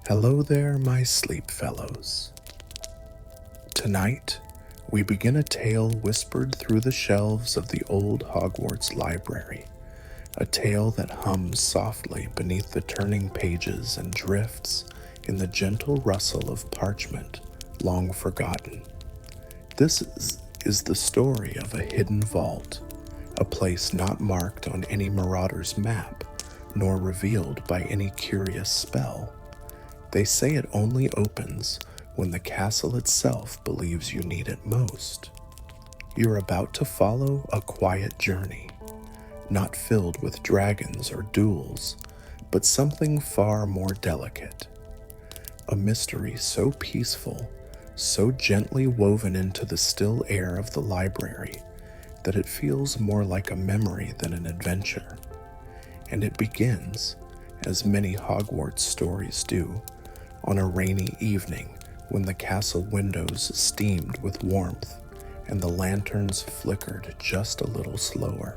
Hello there, my sleep fellows. Tonight, we begin a tale whispered through the shelves of the old Hogwarts library, a tale that hums softly beneath the turning pages and drifts in the gentle rustle of parchment long forgotten. This is the story of a hidden vault, a place not marked on any marauder's map, nor revealed by any curious spell. They say it only opens when the castle itself believes you need it most. You're about to follow a quiet journey, not filled with dragons or duels, but something far more delicate. A mystery so peaceful, so gently woven into the still air of the library that it feels more like a memory than an adventure. And it begins, as many Hogwarts stories do, on a rainy evening when the castle windows steamed with warmth and the lanterns flickered just a little slower.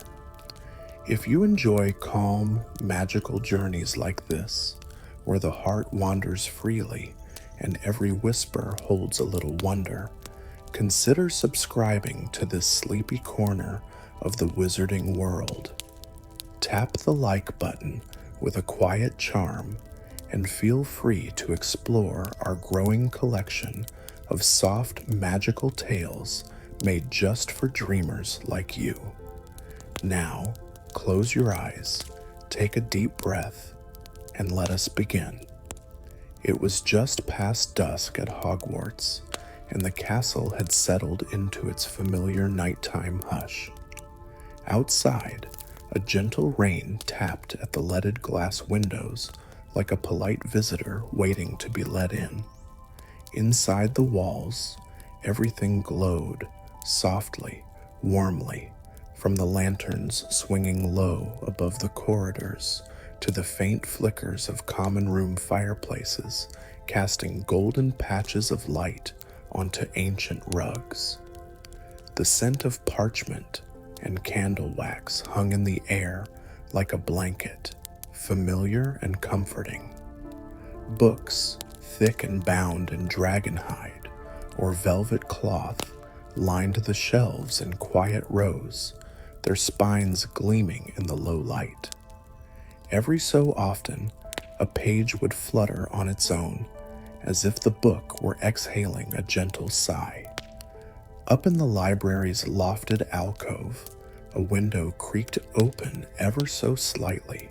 If you enjoy calm, magical journeys like this, where the heart wanders freely and every whisper holds a little wonder, consider subscribing to this sleepy corner of the wizarding world. Tap the like button with a quiet charm and feel free to explore our growing collection of soft, magical tales made just for dreamers like you. Now, close your eyes, take a deep breath, and let us begin. It was just past dusk at Hogwarts, and the castle had settled into its familiar nighttime hush. Outside, a gentle rain tapped at the leaded glass windows like a polite visitor waiting to be let in. Inside the walls, everything glowed softly, warmly, from the lanterns swinging low above the corridors to the faint flickers of common room fireplaces casting golden patches of light onto ancient rugs. The scent of parchment and candle wax hung in the air like a blanket, familiar and comforting. Books, thick and bound in dragon hide or velvet cloth, lined the shelves in quiet rows, their spines gleaming in the low light. Every so often, a page would flutter on its own, as if the book were exhaling a gentle sigh. Up in the library's lofted alcove, a window creaked open ever so slightly,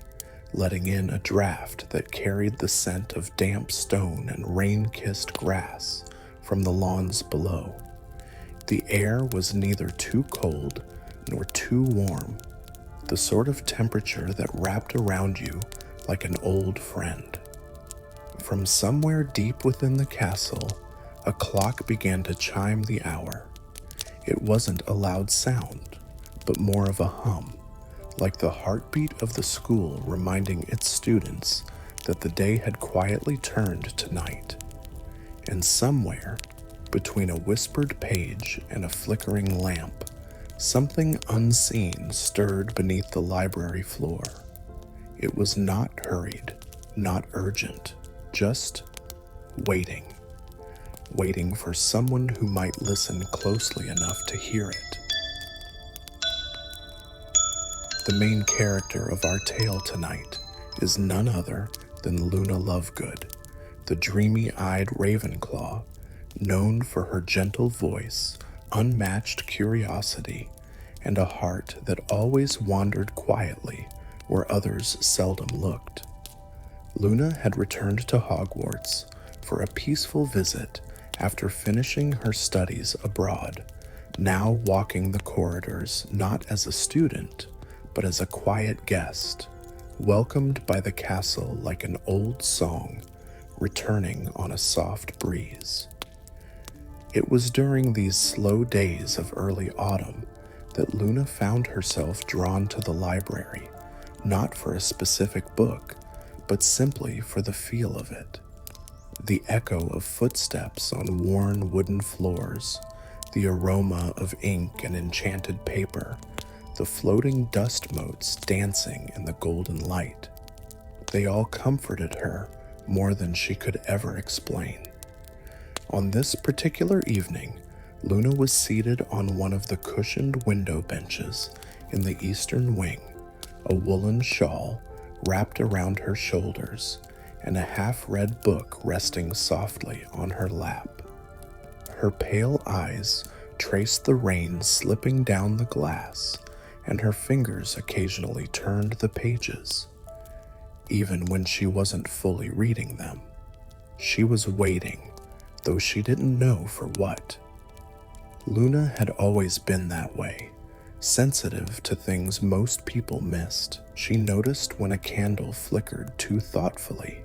letting in a draft that carried the scent of damp stone and rain-kissed grass from the lawns below. The air was neither too cold nor too warm, the sort of temperature that wrapped around you like an old friend. From somewhere deep within the castle, a clock began to chime the hour. It wasn't a loud sound, but more of a hum, like the heartbeat of the school reminding its students that the day had quietly turned to night. And somewhere, between a whispered page and a flickering lamp, something unseen stirred beneath the library floor. It was not hurried, not urgent, just waiting. Waiting for someone who might listen closely enough to hear it. The main character of our tale tonight is none other than Luna Lovegood, the dreamy-eyed Ravenclaw, known for her gentle voice, unmatched curiosity, and a heart that always wandered quietly where others seldom looked. Luna had returned to Hogwarts for a peaceful visit after finishing her studies abroad, now walking the corridors not as a student, but as a quiet guest, welcomed by the castle like an old song, returning on a soft breeze. It was during these slow days of early autumn that Luna found herself drawn to the library, not for a specific book, but simply for the feel of it. The echo of footsteps on worn wooden floors, the aroma of ink and enchanted paper, the floating dust motes dancing in the golden light. They all comforted her more than she could ever explain. On this particular evening, Luna was seated on one of the cushioned window benches in the eastern wing, a woolen shawl wrapped around her shoulders, and a half-read book resting softly on her lap. Her pale eyes traced the rain slipping down the glass, and her fingers occasionally turned the pages. Even when she wasn't fully reading them, she was waiting, though she didn't know for what. Luna had always been that way, sensitive to things most people missed. She noticed when a candle flickered too thoughtfully,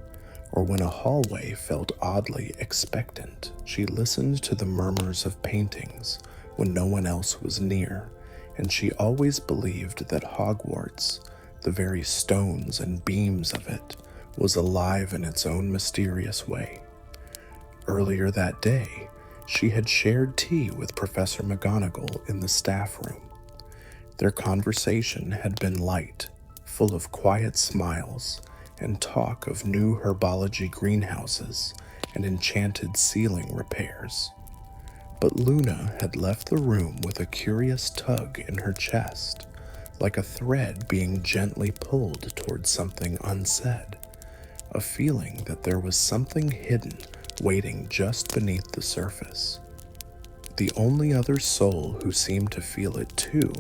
or when a hallway felt oddly expectant. She listened to the murmurs of paintings when no one else was near, and she always believed that Hogwarts, the very stones and beams of it, was alive in its own mysterious way. Earlier that day, she had shared tea with Professor McGonagall in the staff room. Their conversation had been light, full of quiet smiles and talk of new herbology greenhouses and enchanted ceiling repairs. But Luna had left the room with a curious tug in her chest, like a thread being gently pulled towards something unsaid, a feeling that there was something hidden waiting just beneath the surface. The only other soul who seemed to feel it too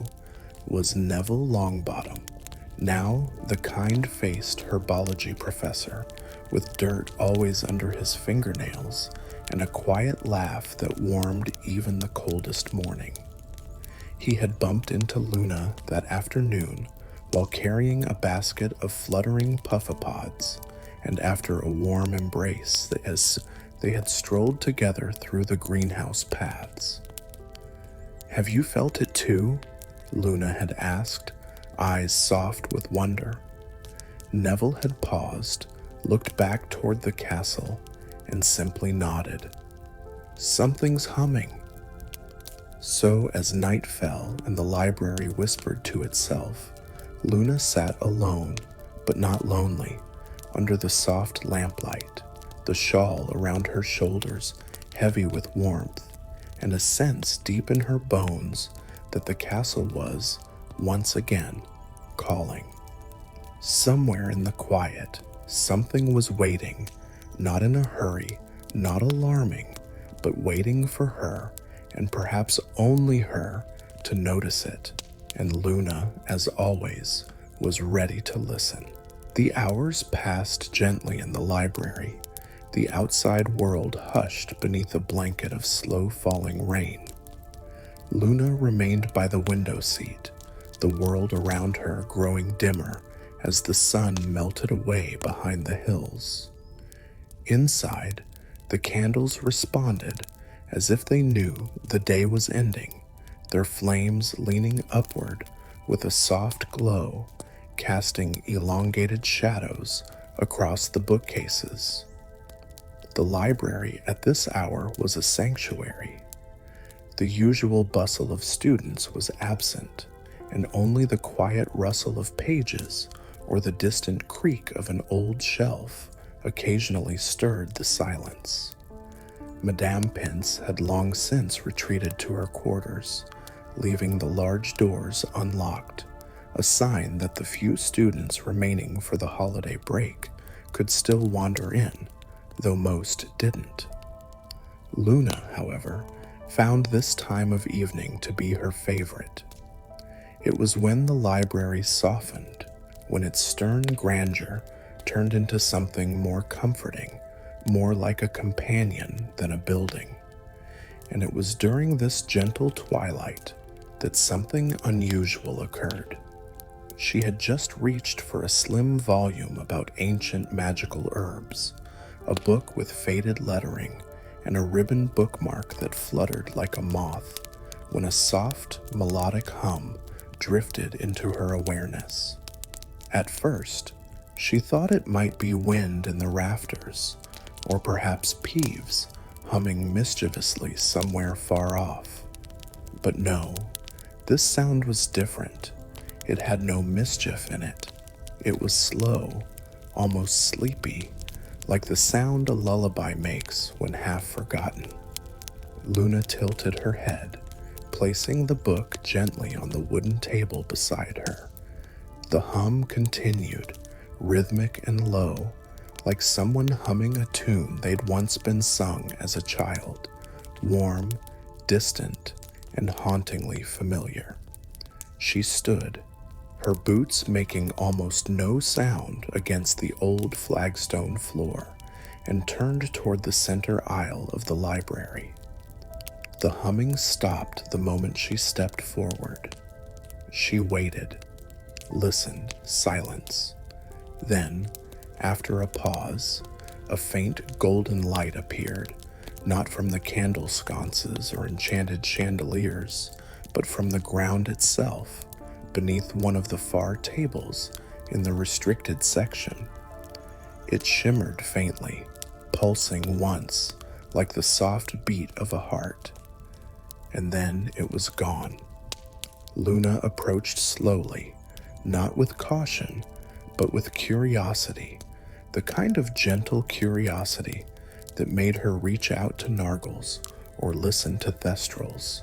was Neville Longbottom, now the kind-faced herbology professor, with dirt always under his fingernails and a quiet laugh that warmed even the coldest morning. He had bumped into Luna that afternoon while carrying a basket of fluttering puffapods, and after a warm embrace as they had strolled together through the greenhouse paths. "Have you felt it too?" Luna had asked, eyes soft with wonder. Neville had paused, looked back toward the castle, and simply nodded. "Something's humming." So as night fell and the library whispered to itself, Luna sat alone, but not lonely, under the soft lamplight, the shawl around her shoulders heavy with warmth, and a sense deep in her bones that the castle was, once again, calling. Somewhere in the quiet, something was waiting, not in a hurry, not alarming, but waiting for her, and perhaps only her, to notice it, and Luna, as always, was ready to listen. The hours passed gently in the library, the outside world hushed beneath a blanket of slow-falling rain. Luna remained by the window seat, the world around her growing dimmer as the sun melted away behind the hills. Inside, the candles responded as if they knew the day was ending, their flames leaning upward with a soft glow, casting elongated shadows across the bookcases. The library at this hour was a sanctuary. The usual bustle of students was absent, and only the quiet rustle of pages or the distant creak of an old shelf occasionally stirred the silence. Madame Pince had long since retreated to her quarters, leaving the large doors unlocked, a sign that the few students remaining for the holiday break could still wander in, though most didn't. Luna, however, found this time of evening to be her favorite. It was when the library softened, when its stern grandeur turned into something more comforting, more like a companion than a building. And it was during this gentle twilight that something unusual occurred. She had just reached for a slim volume about ancient magical herbs, a book with faded lettering and a ribbon bookmark that fluttered like a moth, when a soft, melodic hum drifted into her awareness. At first, she thought it might be wind in the rafters, or perhaps Peeves humming mischievously somewhere far off. But no, this sound was different. It had no mischief in it. It was slow, almost sleepy, like the sound a lullaby makes when half forgotten. Luna tilted her head, placing the book gently on the wooden table beside her. The hum continued, rhythmic and low, like someone humming a tune they'd once been sung as a child, warm, distant, and hauntingly familiar. She stood, her boots making almost no sound against the old flagstone floor, and turned toward the center aisle of the library. The humming stopped the moment she stepped forward. She waited, listened, silence. Then, after a pause, a faint golden light appeared, not from the candle sconces or enchanted chandeliers, but from the ground itself, beneath one of the far tables in the restricted section. It shimmered faintly, pulsing once, like the soft beat of a heart. And then it was gone. Luna approached slowly, not with caution, but with curiosity, the kind of gentle curiosity that made her reach out to Nargles or listen to Thestrals.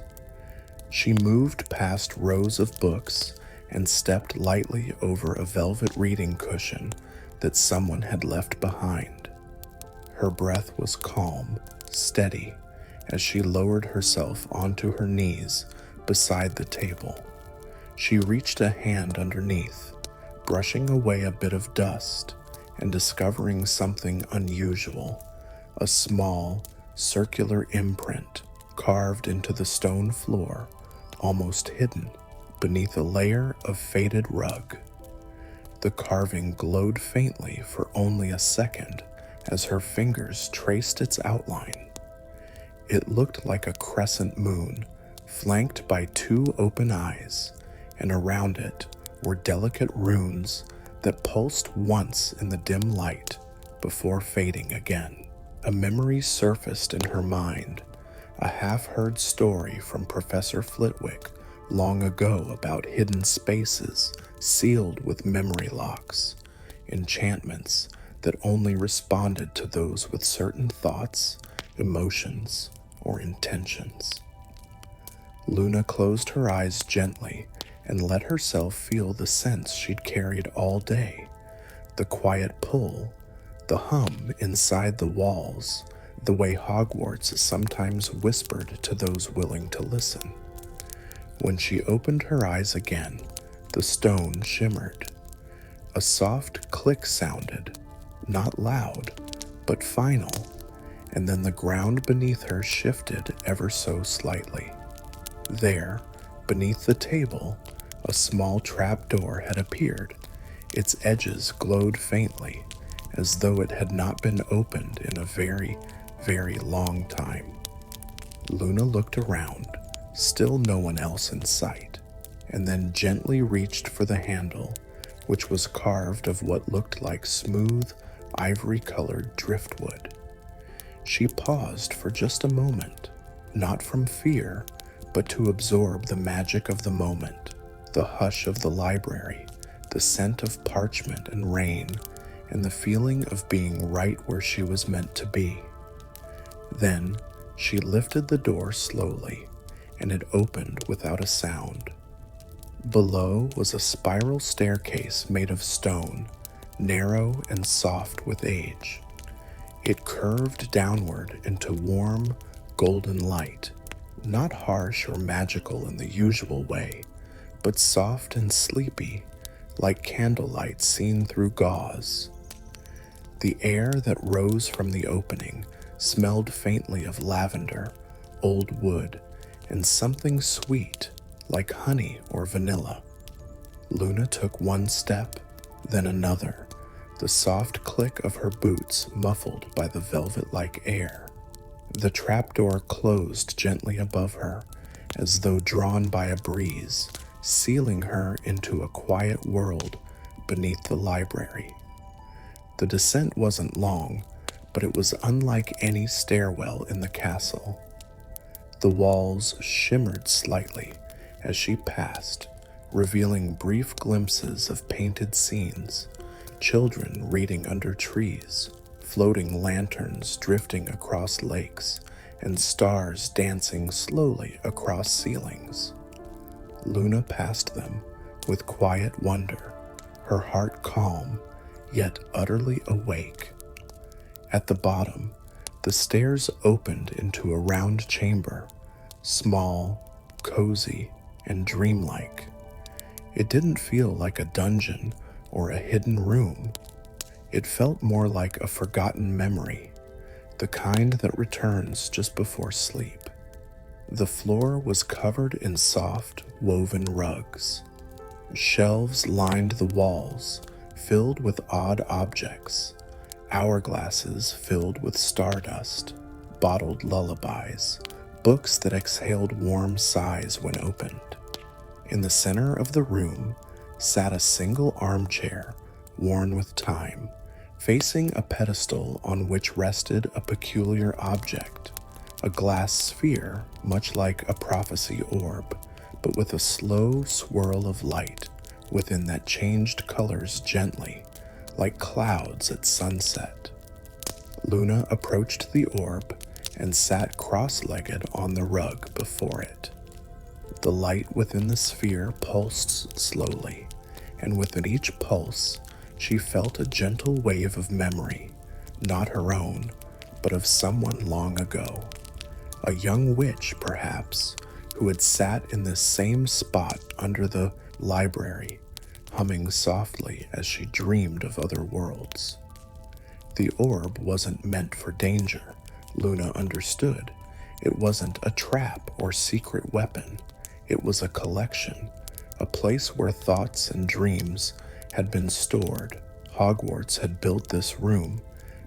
She moved past rows of books and stepped lightly over a velvet reading cushion that someone had left behind. Her breath was calm, steady, as she lowered herself onto her knees beside the table. She reached a hand underneath, brushing away a bit of dust and discovering something unusual, a small, circular imprint carved into the stone floor, almost hidden beneath a layer of faded rug. The carving glowed faintly for only a second as her fingers traced its outline. It looked like a crescent moon, flanked by two open eyes, and around it were delicate runes that pulsed once in the dim light before fading again. A memory surfaced in her mind, a half-heard story from Professor Flitwick long ago about hidden spaces sealed with memory locks, enchantments that only responded to those with certain thoughts, emotions, or intentions. Luna closed her eyes gently and let herself feel the sense she'd carried all day, the quiet pull, the hum inside the walls, the way Hogwarts sometimes whispered to those willing to listen. When she opened her eyes again, the stone shimmered. A soft click sounded, not loud, but final, and then the ground beneath her shifted ever so slightly. There, beneath the table, a small trapdoor had appeared. Its edges glowed faintly, as though it had not been opened in a very, very long time. Luna looked around, still no one else in sight, and then gently reached for the handle, which was carved of what looked like smooth, ivory-colored driftwood. She paused for just a moment, not from fear, but to absorb the magic of the moment, the hush of the library, the scent of parchment and rain, and the feeling of being right where she was meant to be. Then she lifted the door slowly, and it opened without a sound. Below was a spiral staircase made of stone, narrow and soft with age. It curved downward into warm, golden light, not harsh or magical in the usual way, but soft and sleepy, like candlelight seen through gauze. The air that rose from the opening smelled faintly of lavender, old wood, and something sweet, like honey or vanilla. Luna took one step, then another, the soft click of her boots muffled by the velvet-like air. The trapdoor closed gently above her, as though drawn by a breeze, sealing her into a quiet world beneath the library. The descent wasn't long, but it was unlike any stairwell in the castle. The walls shimmered slightly as she passed, revealing brief glimpses of painted scenes, children reading under trees, floating lanterns drifting across lakes, and stars dancing slowly across ceilings. Luna passed them with quiet wonder, her heart calm, yet utterly awake. At the bottom, the stairs opened into a round chamber, small, cozy, and dreamlike. It didn't feel like a dungeon or a hidden room. It felt more like a forgotten memory, the kind that returns just before sleep. The floor was covered in soft, woven rugs. Shelves lined the walls, filled with odd objects, hourglasses filled with stardust, bottled lullabies, books that exhaled warm sighs when opened. In the center of the room sat a single armchair, worn with time, facing a pedestal on which rested a peculiar object, a glass sphere much like a prophecy orb, but with a slow swirl of light within that changed colors gently, like clouds at sunset. Luna approached the orb and sat cross-legged on the rug before it. The light within the sphere pulsed slowly, and within each pulse she felt a gentle wave of memory, not her own, but of someone long ago. A young witch, perhaps, who had sat in this same spot under the library, humming softly as she dreamed of other worlds. The orb wasn't meant for danger, Luna understood. It wasn't a trap or secret weapon. It was a collection, a place where thoughts and dreams had been stored. Hogwarts had built this room,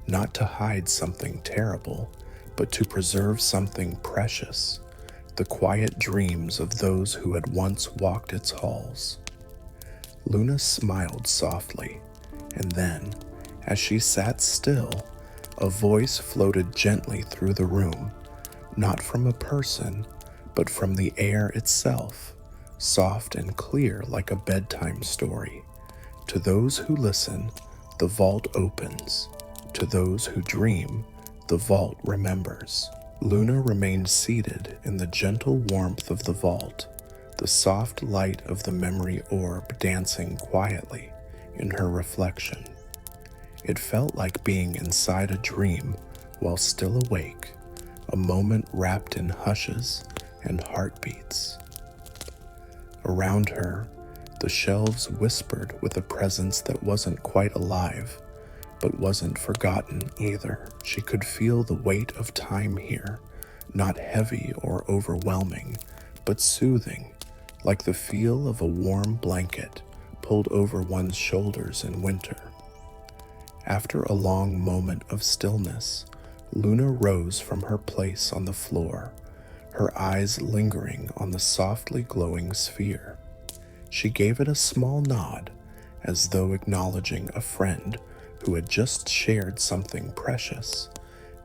not to hide something terrible, but to preserve something precious, the quiet dreams of those who had once walked its halls. Luna smiled softly, and then, as she sat still, a voice floated gently through the room, not from a person, but from the air itself, soft and clear like a bedtime story. To those who listen, the vault opens. To those who dream, the vault remembers. Luna remained seated in the gentle warmth of the vault, the soft light of the memory orb dancing quietly in her reflection. It felt like being inside a dream while still awake, a moment wrapped in hushes and heartbeats. Around her, the shelves whispered with a presence that wasn't quite alive, but wasn't forgotten either. She could feel the weight of time here, not heavy or overwhelming, but soothing, like the feel of a warm blanket pulled over one's shoulders in winter. After a long moment of stillness, Luna rose from her place on the floor, her eyes lingering on the softly glowing sphere. She gave it a small nod, as though acknowledging a friend who had just shared something precious,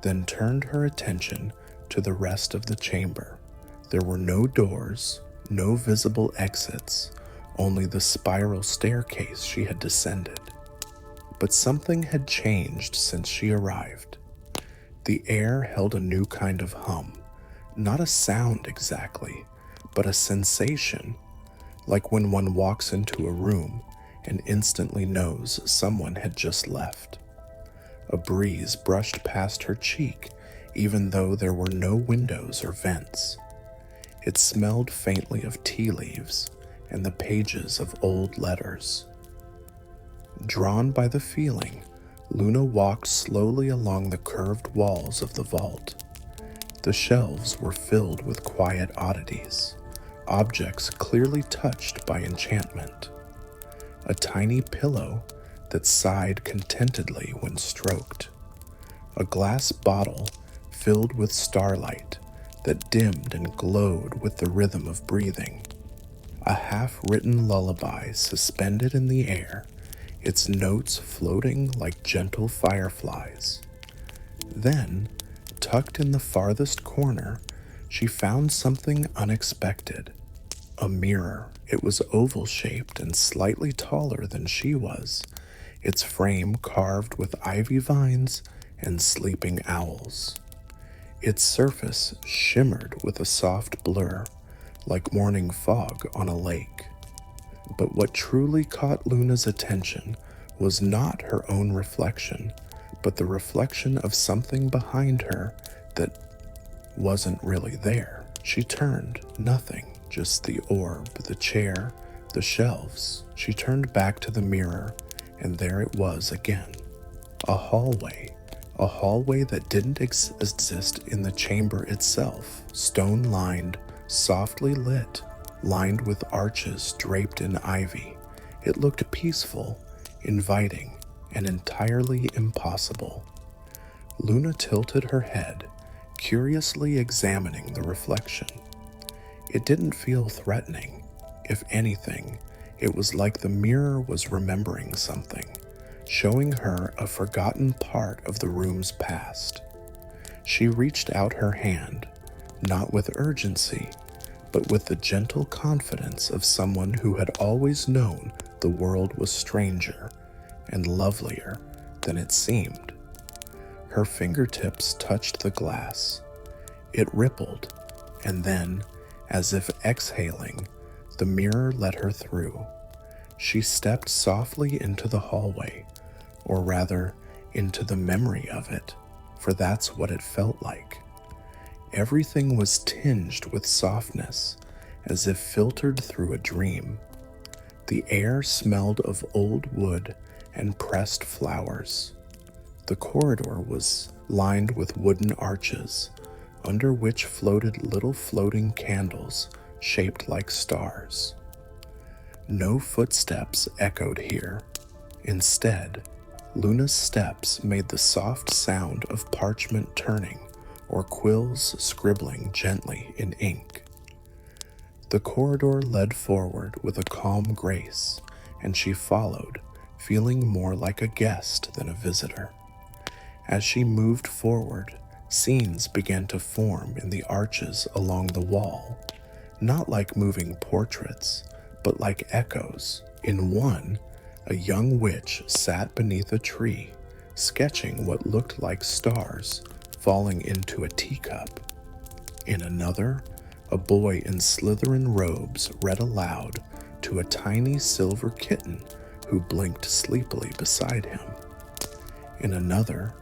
then turned her attention to the rest of the chamber. There were no doors, no visible exits, only the spiral staircase she had descended. But something had changed since she arrived. The air held a new kind of hum, not a sound exactly, but a sensation, like when one walks into a room and instantly knows someone had just left. A breeze brushed past her cheek, even though there were no windows or vents. It smelled faintly of tea leaves and the pages of old letters. Drawn by the feeling, Luna walked slowly along the curved walls of the vault. The shelves were filled with quiet oddities, objects clearly touched by enchantment. A tiny pillow that sighed contentedly when stroked. A glass bottle filled with starlight that dimmed and glowed with the rhythm of breathing. A half-written lullaby suspended in the air, its notes floating like gentle fireflies. Then, tucked in the farthest corner, she found something unexpected. A mirror. It was oval-shaped and slightly taller than she was, its frame carved with ivy vines and sleeping owls. Its surface shimmered with a soft blur, like morning fog on a lake. But what truly caught Luna's attention was not her own reflection, but the reflection of something behind her that wasn't really there. She turned, nothing, just the orb, the chair, the shelves. She turned back to the mirror, and there it was again. A hallway that didn't exist in the chamber itself, stone-lined, softly lit, lined with arches draped in ivy. It looked peaceful, inviting, and entirely impossible. Luna tilted her head, curiously examining the reflection. It didn't feel threatening. If anything, it was like the mirror was remembering something, showing her a forgotten part of the room's past. She reached out her hand, not with urgency, but with the gentle confidence of someone who had always known the world was stranger and lovelier than it seemed. Her fingertips touched the glass. It rippled, and then, as if exhaling, the mirror let her through. She stepped softly into the hallway, or rather, into the memory of it, for that's what it felt like. Everything was tinged with softness, as if filtered through a dream. The air smelled of old wood and pressed flowers. The corridor was lined with wooden arches, under which floated little floating candles shaped like stars. No footsteps echoed here. Instead, Luna's steps made the soft sound of parchment turning or quills scribbling gently in ink. The corridor led forward with a calm grace, and she followed, feeling more like a guest than a visitor. As she moved forward, scenes began to form in the arches along the wall, not like moving portraits, but like echoes. In one, a young witch sat beneath a tree, sketching what looked like stars falling into a teacup. In another, a boy in Slytherin robes read aloud to a tiny silver kitten who blinked sleepily beside him. In another,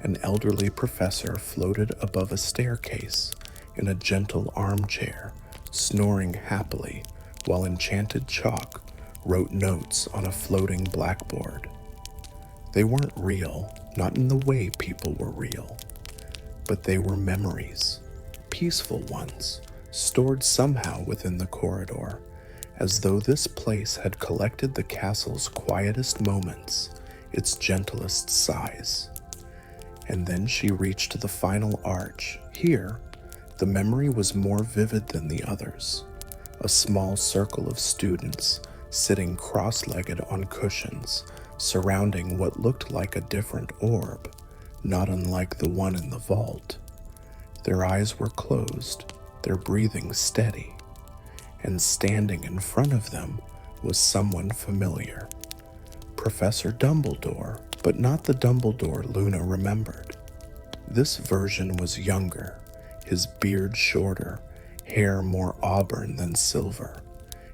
an elderly professor floated above a staircase in a gentle armchair, snoring happily while enchanted chalk wrote notes on a floating blackboard. They weren't real, not in the way people were real, but they were memories, peaceful ones, stored somehow within the corridor, as though this place had collected the castle's quietest moments, its gentlest sighs. And then she reached the final arch. Here, the memory was more vivid than the others. A small circle of students sitting cross-legged on cushions, surrounding what looked like a different orb, not unlike the one in the vault. Their eyes were closed, their breathing steady, and standing in front of them was someone familiar. Professor Dumbledore, but not the Dumbledore Luna remembered. This version was younger, his beard shorter, hair more auburn than silver.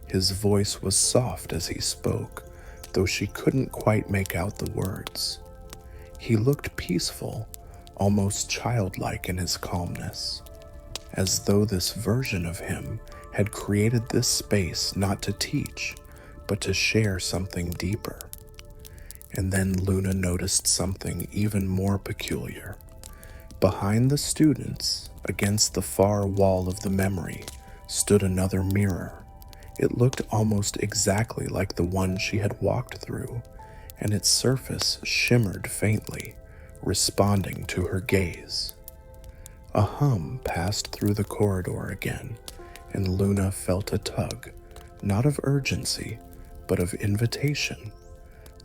His voice was soft as he spoke, though she couldn't quite make out the words. He looked peaceful, almost childlike in his calmness, as though this version of him had created this space not to teach, but to share something deeper. And then Luna noticed something even more peculiar. Behind the students, against the far wall of the memory, stood another mirror. It looked almost exactly like the one she had walked through, and its surface shimmered faintly, responding to her gaze. A hum passed through the corridor again, and Luna felt a tug, not of urgency, but of invitation,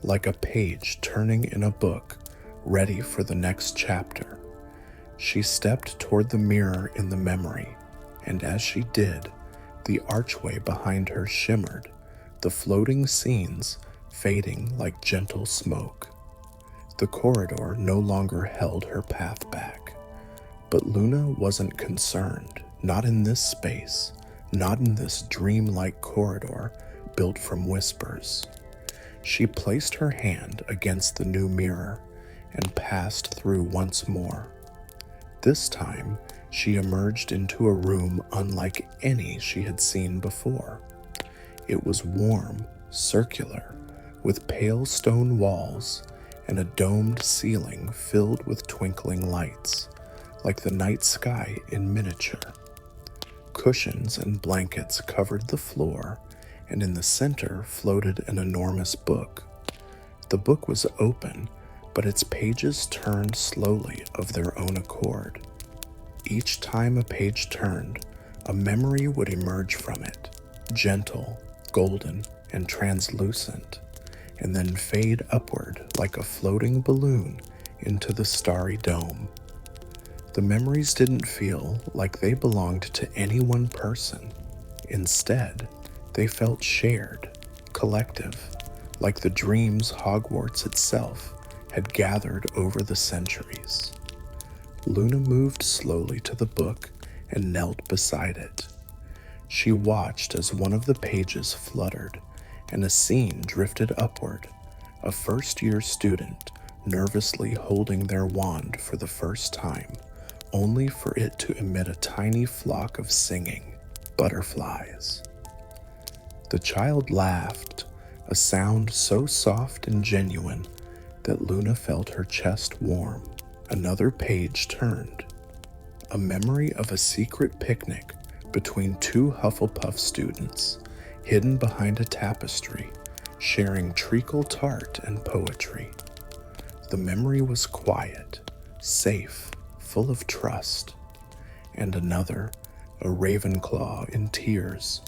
like a page turning in a book, ready for the next chapter. She stepped toward the mirror in the memory, and as she did, the archway behind her shimmered, the floating scenes fading like gentle smoke. The corridor no longer held her path back. But Luna wasn't concerned, not in this space, not in this dreamlike corridor built from whispers. She placed her hand against the new mirror and passed through once more. This time, she emerged into a room unlike any she had seen before. It was warm, circular, with pale stone walls and a domed ceiling filled with twinkling lights, like the night sky in miniature. Cushions and blankets covered the floor, and in the center floated an enormous book. The book was open, but its pages turned slowly of their own accord. Each time a page turned, a memory would emerge from it, gentle, golden, and translucent, and then fade upward like a floating balloon into the starry dome. The memories didn't feel like they belonged to any one person. Instead, they felt shared, collective, like the dreams Hogwarts itself had gathered over the centuries. Luna moved slowly to the book and knelt beside it. She watched as one of the pages fluttered and a scene drifted upward, a first-year student nervously holding their wand for the first time, only for it to emit a tiny flock of singing butterflies. The child laughed, a sound so soft and genuine that Luna felt her chest warm. Another page turned, a memory of a secret picnic between two Hufflepuff students, hidden behind a tapestry, sharing treacle tart and poetry. The memory was quiet, safe, full of trust. And another, a Ravenclaw in tears,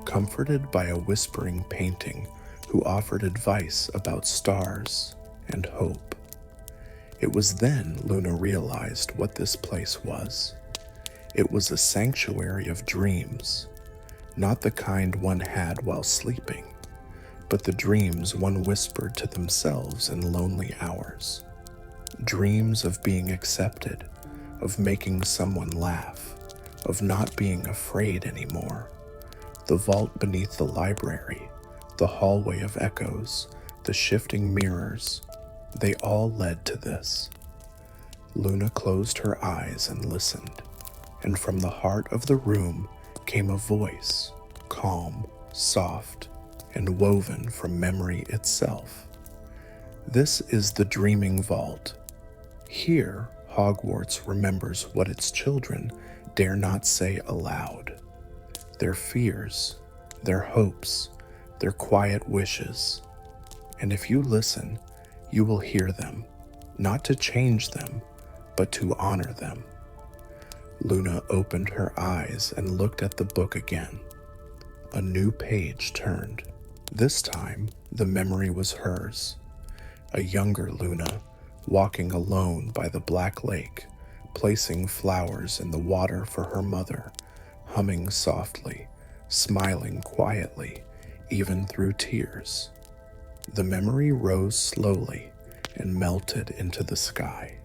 comforted by a whispering painting who offered advice about stars and hope. It was then Luna realized what this place was. It was a sanctuary of dreams, not the kind one had while sleeping, but the dreams one whispered to themselves in lonely hours. Dreams of being accepted, of making someone laugh, of not being afraid anymore. The vault beneath the library, the hallway of echoes, the shifting mirrors, they all led to this. Luna closed her eyes and listened, and from the heart of the room came a voice, calm, soft, and woven from memory itself. This is the Dreaming Vault. Here, Hogwarts remembers what its children dare not say aloud. Their fears, their hopes, their quiet wishes. And if you listen, you will hear them, not to change them, but to honor them. Luna opened her eyes and looked at the book again. A new page turned. This time, the memory was hers. A younger Luna, walking alone by the Black Lake, placing flowers in the water for her mother, humming softly, smiling quietly, even through tears. The memory rose slowly and melted into the sky.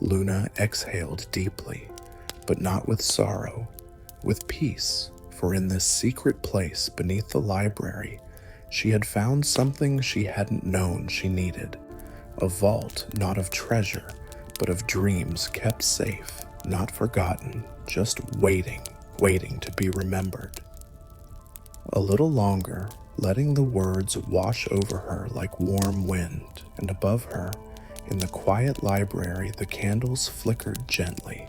Luna exhaled deeply, but not with sorrow, with peace, for in this secret place beneath the library, she had found something she hadn't known she needed. A vault not of treasure, but of dreams kept safe, not forgotten, just waiting to be remembered. A little longer, letting the words wash over her like warm wind, and above her, in the quiet library, the candles flickered gently,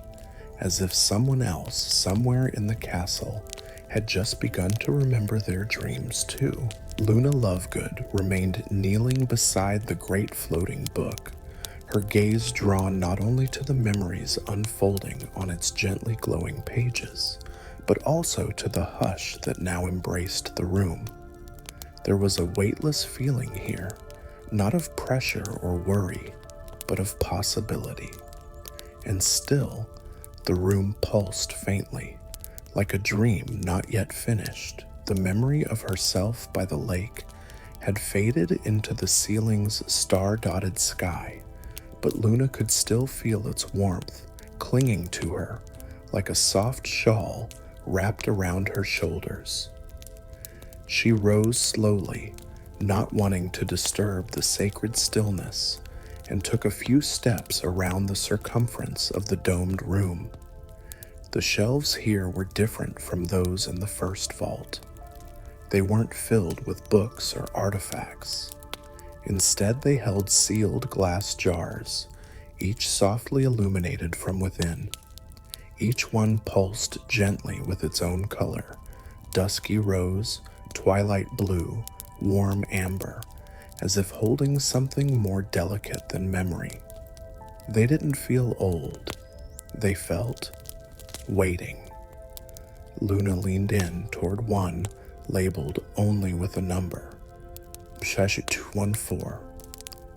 as if someone else, somewhere in the castle, had just begun to remember their dreams too. Luna Lovegood remained kneeling beside the great floating book, her gaze drawn not only to the memories unfolding on its gently glowing pages, but also to the hush that now embraced the room. There was a weightless feeling here, not of pressure or worry, but of possibility. And still, the room pulsed faintly, like a dream not yet finished, the memory of herself by the lake, had faded into the ceiling's star-dotted sky, but Luna could still feel its warmth clinging to her like a soft shawl wrapped around her shoulders. She rose slowly, not wanting to disturb the sacred stillness, and took a few steps around the circumference of the domed room. The shelves here were different from those in the first vault. They weren't filled with books or artifacts. Instead, they held sealed glass jars, each softly illuminated from within. Each one pulsed gently with its own color: dusky rose, twilight blue, warm amber, as if holding something more delicate than memory. They didn't feel old. They felt waiting. Luna leaned in toward one labeled only with a number: 214.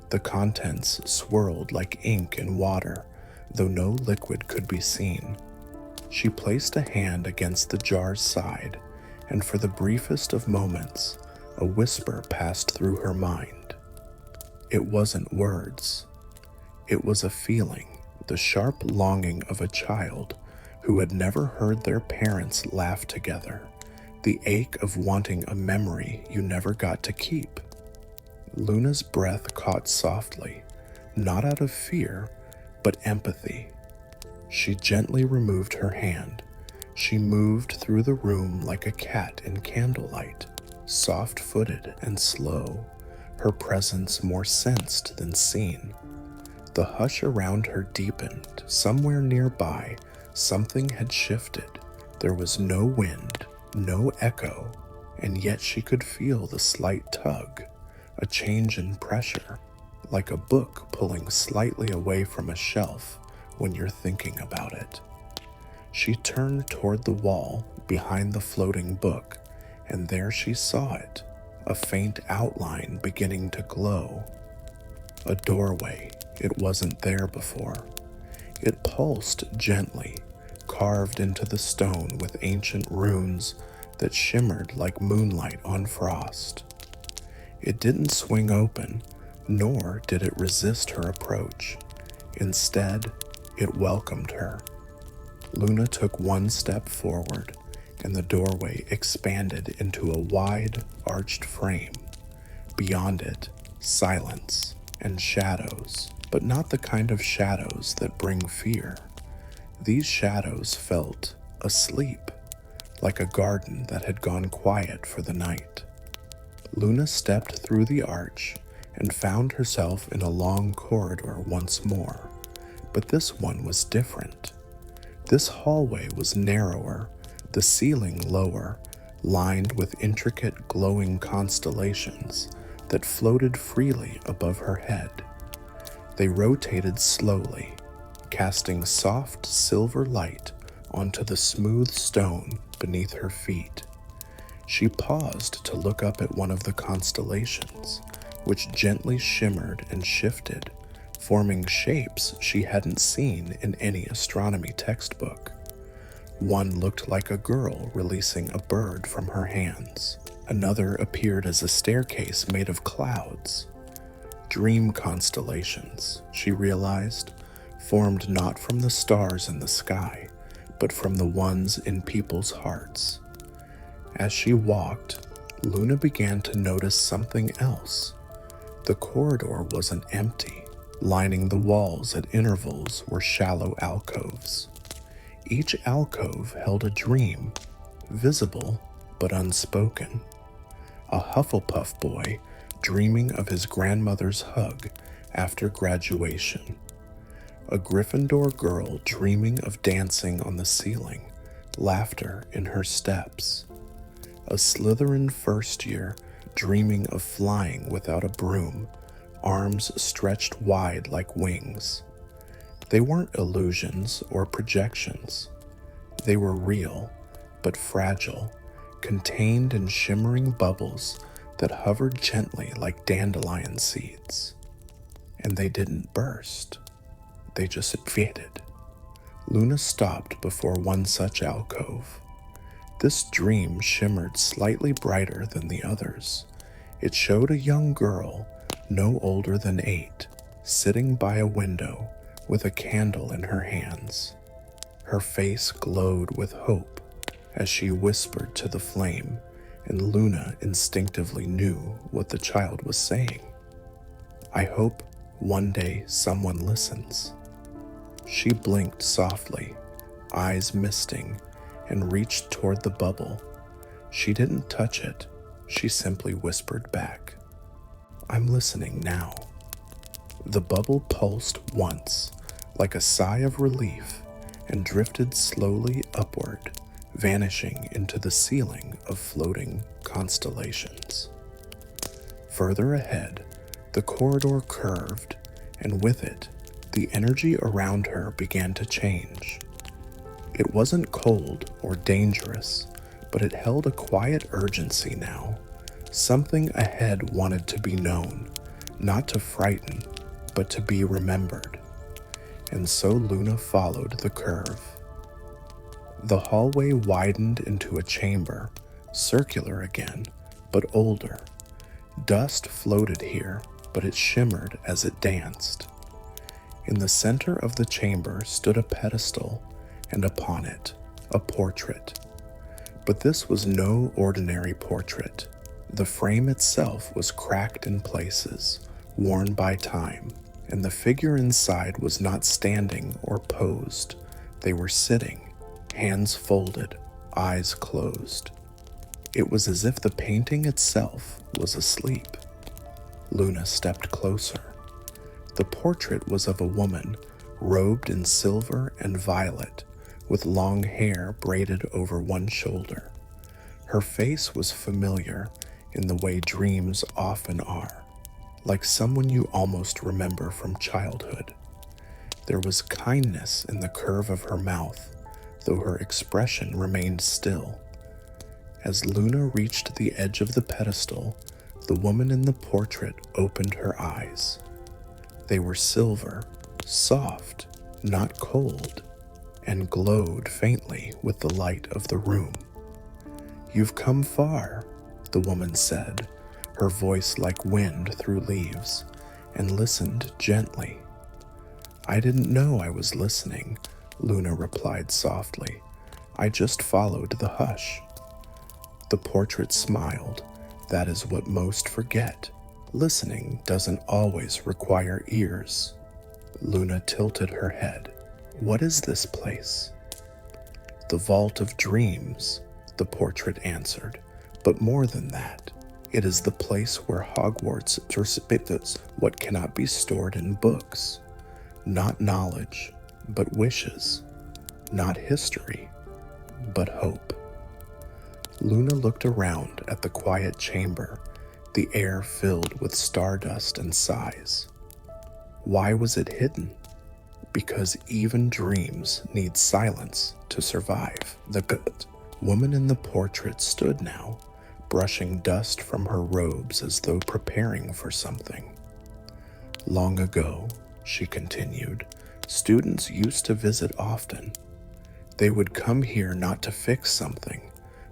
The contents swirled like ink in water, though no liquid could be seen. She placed a hand against the jar's side, and for the briefest of moments, a whisper passed through her mind. It wasn't words. It was a feeling, the sharp longing of a child who had never heard their parents laugh together, the ache of wanting a memory you never got to keep. Luna's breath caught softly, not out of fear, but empathy. She gently removed her hand. She moved through the room like a cat in candlelight, soft-footed and slow, her presence more sensed than seen. The hush around her deepened. Somewhere nearby, something had shifted. There was no wind, no echo, and yet she could feel the slight tug, a change in pressure, like a book pulling slightly away from a shelf when you're thinking about it. She turned toward the wall behind the floating book, and there she saw it, a faint outline beginning to glow. A doorway. It wasn't there before. It pulsed gently, carved into the stone with ancient runes that shimmered like moonlight on frost. It didn't swing open, nor did it resist her approach. Instead, it welcomed her. Luna took one step forward, and the doorway expanded into a wide, arched frame. Beyond it, silence and shadows, but not the kind of shadows that bring fear. These shadows felt asleep, like a garden that had gone quiet for the night. Luna stepped through the arch and found herself in a long corridor once more, but this one was different. This hallway was narrower, the ceiling lower, lined with intricate glowing constellations that floated freely above her head. They rotated slowly, casting soft silver light onto the smooth stone beneath her feet. She paused to look up at one of the constellations, which gently shimmered and shifted, forming shapes she hadn't seen in any astronomy textbook. One looked like a girl releasing a bird from her hands. Another appeared as a staircase made of clouds. Dream constellations, she realized, formed not from the stars in the sky, but from the ones in people's hearts. As she walked, Luna began to notice something else. The corridor wasn't empty. Lining the walls at intervals were shallow alcoves. Each alcove held a dream, visible but unspoken. A Hufflepuff boy dreaming of his grandmother's hug after graduation. A Gryffindor girl dreaming of dancing on the ceiling, laughter in her steps. A Slytherin first year dreaming of flying without a broom, arms stretched wide like wings. They weren't illusions or projections. They were real, but fragile, contained in shimmering bubbles that hovered gently like dandelion seeds. And they didn't burst. They just faded. Luna stopped before one such alcove. This dream shimmered slightly brighter than the others. It showed a young girl, no older than 8, sitting by a window with a candle in her hands. Her face glowed with hope as she whispered to the flame, and Luna instinctively knew what the child was saying. "I hope one day someone listens." She blinked softly, eyes misting, and reached toward the bubble. She didn't touch it, she simply whispered back, "I'm listening now." The bubble pulsed once, like a sigh of relief, and drifted slowly upward, vanishing into the ceiling of floating constellations. Further ahead, the corridor curved, and with it, the energy around her began to change. It wasn't cold or dangerous, but it held a quiet urgency now. Something ahead wanted to be known, not to frighten, but to be remembered. And so Luna followed the curve. The hallway widened into a chamber, circular again, but older. Dust floated here, but it shimmered as it danced. In the center of the chamber stood a pedestal, and upon it, a portrait. But this was no ordinary portrait. The frame itself was cracked in places, worn by time, and the figure inside was not standing or posed. They were sitting, hands folded, eyes closed. It was as if the painting itself was asleep. Luna stepped closer. The portrait was of a woman, robed in silver and violet, with long hair braided over one shoulder. Her face was familiar in the way dreams often are, like someone you almost remember from childhood. There was kindness in the curve of her mouth, though her expression remained still. As Luna reached the edge of the pedestal, the woman in the portrait opened her eyes. They were silver, soft, not cold, and glowed faintly with the light of the room. "You've come far," the woman said, her voice like wind through leaves, and listened gently. "I didn't know I was listening," Luna replied softly. "I just followed the hush." The portrait smiled. "That is what most forget. Listening doesn't always require ears." Luna tilted her head. "What is this place?" "The Vault of Dreams," the portrait answered. "But more than that, it is the place where Hogwarts transmits what cannot be stored in books. Not knowledge, but wishes. Not history, but hope." Luna looked around at the quiet chamber, the air filled with stardust and sighs. Why was it hidden? Because even dreams need silence to survive. The good woman in the portrait stood now, brushing dust from her robes as though preparing for something. "Long ago," she continued, "students used to visit often. They would come here not to fix something,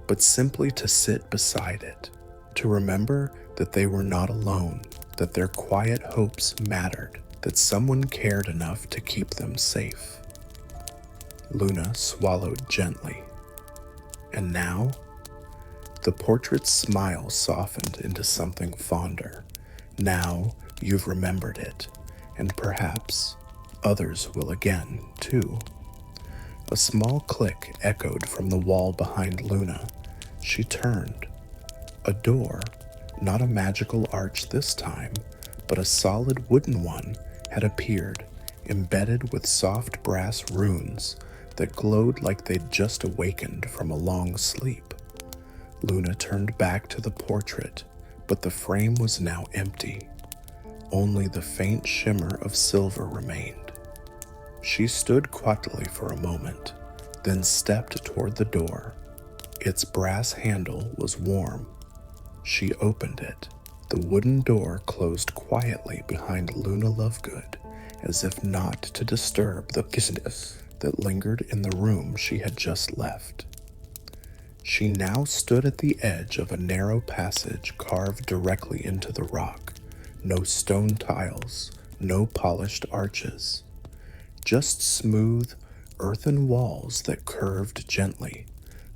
but simply to sit beside it, to remember that they were not alone, that their quiet hopes mattered, that someone cared enough to keep them safe." Luna swallowed gently. "And now?" The portrait's smile softened into something fonder. "Now you've remembered it, and perhaps others will again, too." A small click echoed from the wall behind Luna. She turned. A door, not a magical arch this time, but a solid wooden one, had appeared, embedded with soft brass runes that glowed like they'd just awakened from a long sleep. Luna turned back to the portrait, but the frame was now empty. Only the faint shimmer of silver remained. She stood quietly for a moment, then stepped toward the door. Its brass handle was warm. She opened it. The wooden door closed quietly behind Luna Lovegood, as if not to disturb the business that lingered in the room she had just left. She now stood at the edge of a narrow passage carved directly into the rock. No stone tiles, no polished arches, just smooth, earthen walls that curved gently,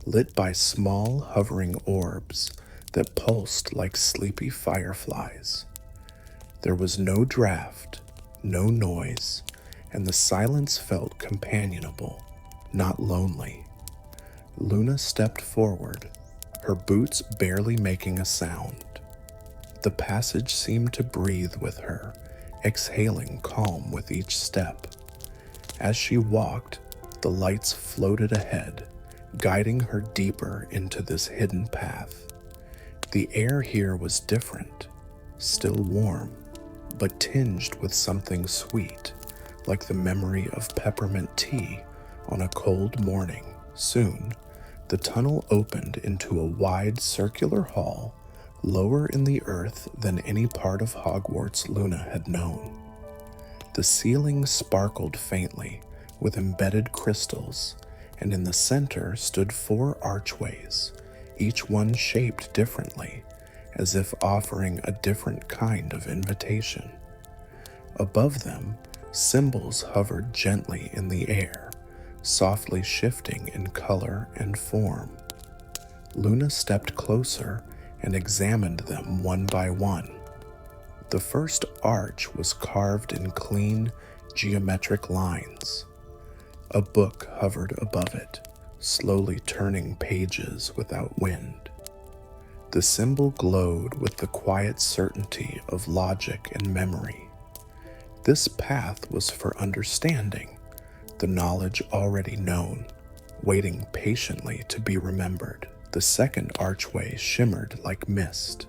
lit by small, hovering orbs that pulsed like sleepy fireflies. There was no draft, no noise, and the silence felt companionable, not lonely. Luna stepped forward, her boots barely making a sound. The passage seemed to breathe with her, exhaling calm with each step. As she walked, the lights floated ahead, guiding her deeper into this hidden path. The air here was different, still warm, but tinged with something sweet, like the memory of peppermint tea on a cold morning. Soon, the tunnel opened into a wide circular hall, lower in the earth than any part of Hogwarts Luna had known. The ceiling sparkled faintly with embedded crystals, and in the center stood 4 archways, each one shaped differently, as if offering a different kind of invitation. Above them, symbols hovered gently in the air, softly shifting in color and form. Luna stepped closer and examined them one by one. The first arch was carved in clean, geometric lines. A book hovered above it, slowly turning pages without wind. The symbol glowed with the quiet certainty of logic and memory. This path was for understanding, the knowledge already known, waiting patiently to be remembered. The second archway shimmered like mist.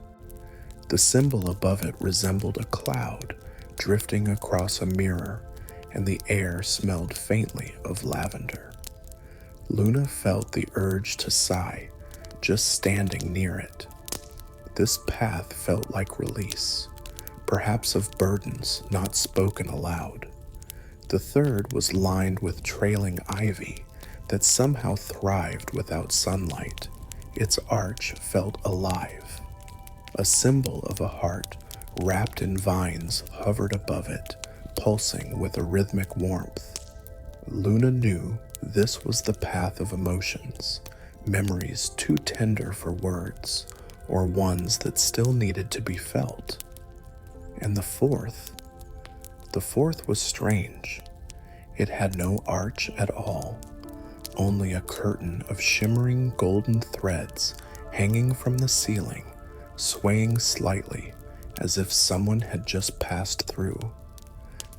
The symbol above it resembled a cloud drifting across a mirror, and the air smelled faintly of lavender. Luna felt the urge to sigh, just standing near it. This path felt like release, perhaps of burdens not spoken aloud. The third was lined with trailing ivy that somehow thrived without sunlight. Its arch felt alive. A symbol of a heart wrapped in vines hovered above it, pulsing with a rhythmic warmth. Luna knew this was the path of emotions, memories too tender for words, or ones that still needed to be felt. And the fourth was strange. It had no arch at all, only a curtain of shimmering golden threads hanging from the ceiling, swaying slightly as if someone had just passed through.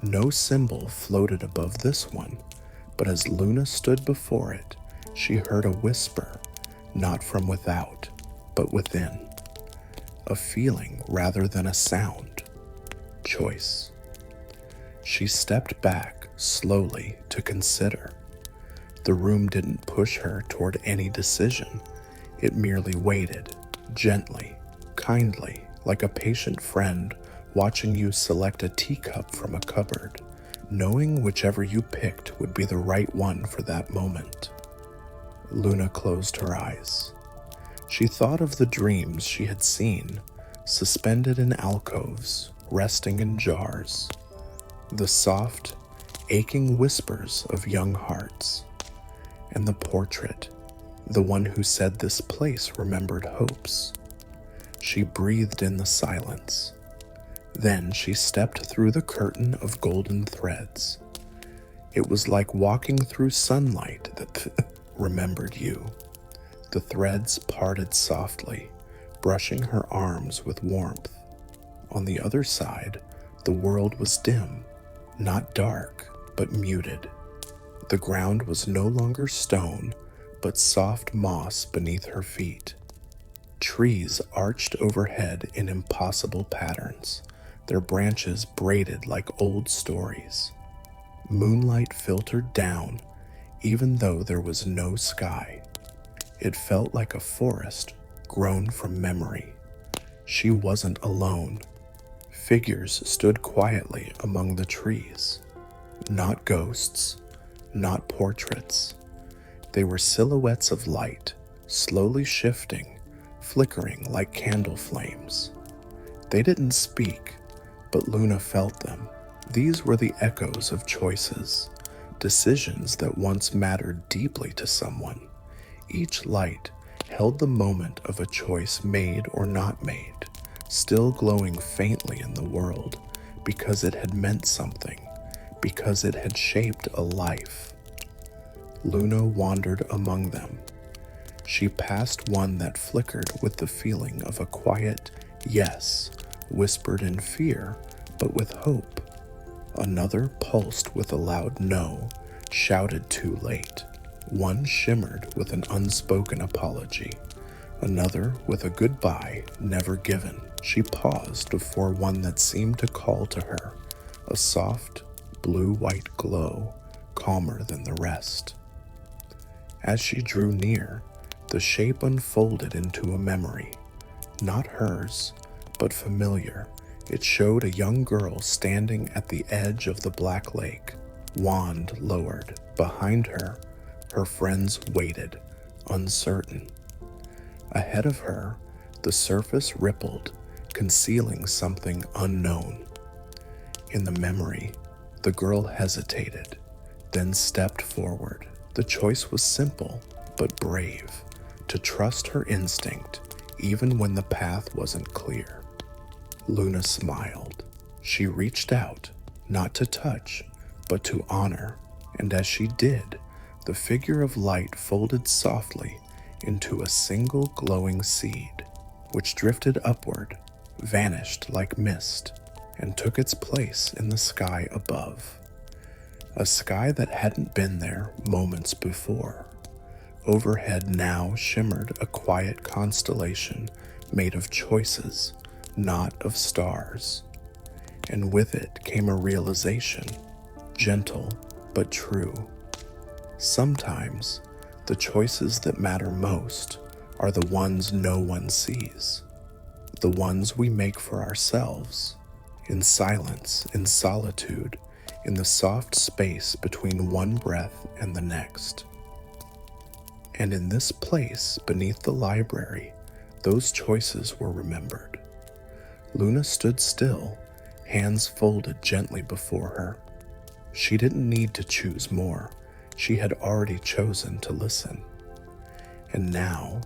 No symbol floated above this one, but as Luna stood before it, she heard a whisper, not from without, but within. A feeling rather than a sound. Choice. She stepped back slowly to consider. The room didn't push her toward any decision. It merely waited, gently, kindly, like a patient friend watching you select a teacup from a cupboard, knowing whichever you picked would be the right one for that moment. Luna closed her eyes. She thought of the dreams she had seen, suspended in alcoves, resting in jars. The soft, aching whispers of young hearts. And the portrait, the one who said this place remembered hopes. She breathed in the silence. Then she stepped through the curtain of golden threads. It was like walking through sunlight that remembered you. The threads parted softly, brushing her arms with warmth. On the other side, the world was dim, not dark, but muted. The ground was no longer stone, but soft moss beneath her feet. Trees arched overhead in impossible patterns, their branches braided like old stories. Moonlight filtered down, even though there was no sky. It felt like a forest grown from memory. She wasn't alone. Figures stood quietly among the trees. Not ghosts, not portraits. They were silhouettes of light, slowly shifting, flickering like candle flames. They didn't speak, but Luna felt them. These were the echoes of choices, decisions that once mattered deeply to someone. Each light held the moment of a choice made or not made, still glowing faintly in the world because it had meant something, because it had shaped a life. Luna wandered among them. She passed one that flickered with the feeling of a quiet yes, whispered in fear, but with hope. Another pulsed with a loud no, shouted too late. One shimmered with an unspoken apology. Another with a goodbye never given. She paused before one that seemed to call to her, a soft, blue-white glow, calmer than the rest. As she drew near, the shape unfolded into a memory, not hers, but familiar. It showed a young girl standing at the edge of the black lake, wand lowered. Behind her, her friends waited, uncertain. Ahead of her, the surface rippled, concealing something unknown. In the memory, the girl hesitated, then stepped forward. The choice was simple, but brave, to trust her instinct, even when the path wasn't clear. Luna smiled. She reached out, not to touch, but to honor, and as she did, the figure of light folded softly into a single glowing seed, which drifted upward, vanished like mist, and took its place in the sky above. A sky that hadn't been there moments before. Overhead now shimmered a quiet constellation made of choices, not of stars. And with it came a realization, gentle but true. Sometimes, the choices that matter most are the ones no one sees, the ones we make for ourselves, in silence, in solitude, in the soft space between one breath and the next. And in this place, beneath the library, those choices were remembered. Luna stood still, hands folded gently before her. She didn't need to choose more. She had already chosen to listen. And now,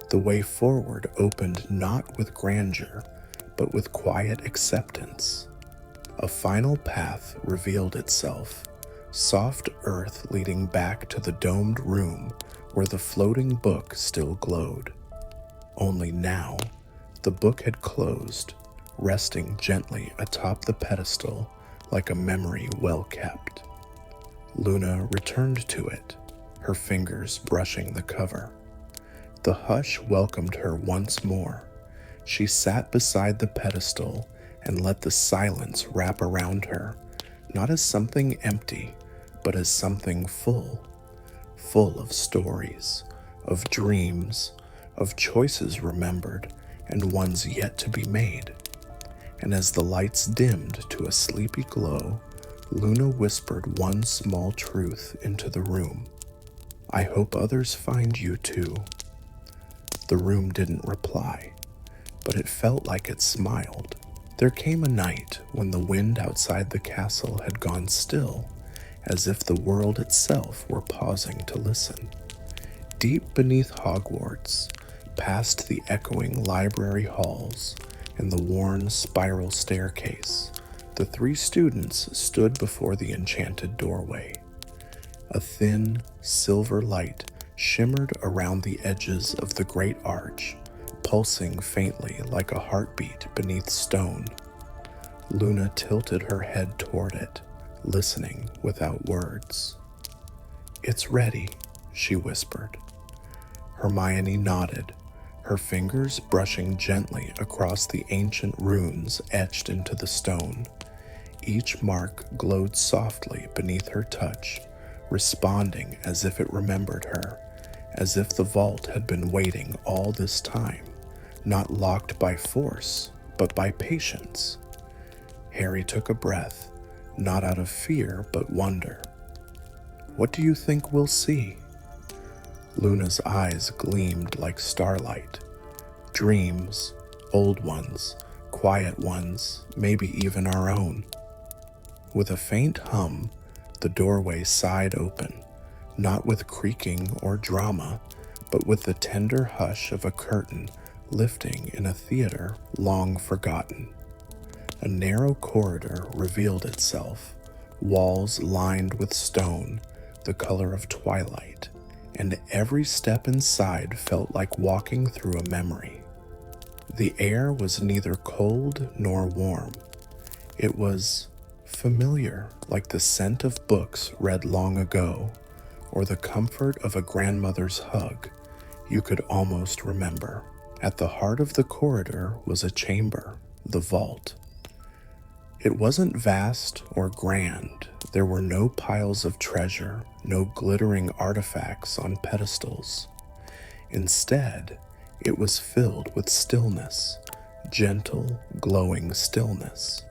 the way forward opened not with grandeur, but with quiet acceptance. A final path revealed itself, soft earth leading back to the domed room where the floating book still glowed. Only now, the book had closed, resting gently atop the pedestal like a memory well kept. Luna returned to it, her fingers brushing the cover. The hush welcomed her once more. She sat beside the pedestal and let the silence wrap around her, not as something empty, but as something full, full of stories, of dreams, of choices remembered and ones yet to be made. And as the lights dimmed to a sleepy glow, Luna whispered one small truth into the room. I hope others find you too. The room didn't reply, but it felt like it smiled. There came a night when the wind outside the castle had gone still, as if the world itself were pausing to listen. Deep beneath Hogwarts, past the echoing library halls and the worn spiral staircase, the three students stood before the enchanted doorway. A thin, silver light shimmered around the edges of the great arch, pulsing faintly like a heartbeat beneath stone. Luna tilted her head toward it, listening without words. It's ready, she whispered. Hermione nodded, her fingers brushing gently across the ancient runes etched into the stone. Each mark glowed softly beneath her touch, responding as if it remembered her, as if the vault had been waiting all this time, not locked by force, but by patience. Harry took a breath, not out of fear, but wonder. What do you think we'll see? Luna's eyes gleamed like starlight. Dreams, old ones, quiet ones, maybe even our own. With a faint hum, the doorway sighed open, not with creaking or drama, but with the tender hush of a curtain lifting in a theater long forgotten. A narrow corridor revealed itself, walls lined with stone, the color of twilight, and every step inside felt like walking through a memory. The air was neither cold nor warm. It was familiar, like the scent of books read long ago, or the comfort of a grandmother's hug you could almost remember. At the heart of the corridor was a chamber, the vault. It wasn't vast or grand. There were no piles of treasure, no glittering artifacts on pedestals. Instead, it was filled with stillness, gentle, glowing stillness.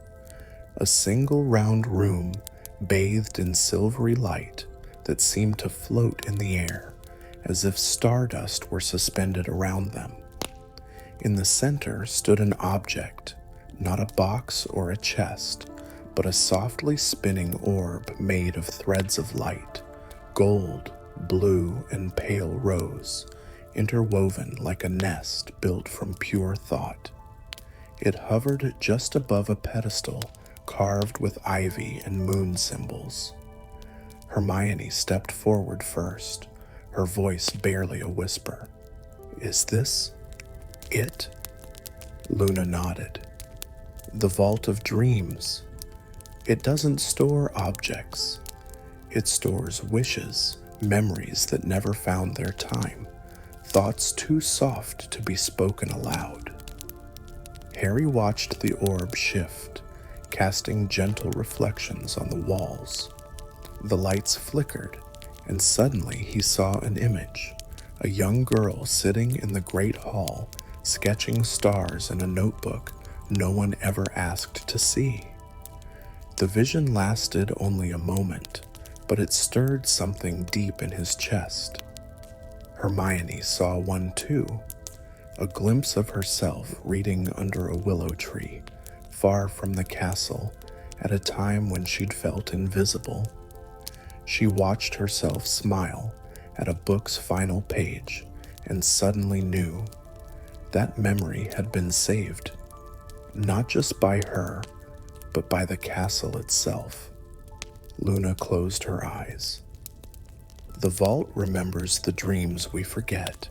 A single round room bathed in silvery light that seemed to float in the air, as if stardust were suspended around them. In the center stood an object, not a box or a chest, but a softly spinning orb made of threads of light, gold, blue, and pale rose, interwoven like a nest built from pure thought. It hovered just above a pedestal carved with ivy and moon symbols. Hermione stepped forward first, her voice barely a whisper. "Is this it?" Luna nodded. "The Vault of Dreams. It doesn't store objects. It stores wishes, memories that never found their time, thoughts too soft to be spoken aloud." Harry watched the orb shift, casting gentle reflections on the walls. The lights flickered, and suddenly he saw an image, a young girl sitting in the great hall, sketching stars in a notebook no one ever asked to see. The vision lasted only a moment, but it stirred something deep in his chest. Hermione saw one too, a glimpse of herself reading under a willow tree, far from the castle, at a time when she'd felt invisible. She watched herself smile at a book's final page and suddenly knew that memory had been saved, not just by her, but by the castle itself. Luna closed her eyes. The vault remembers the dreams we forget,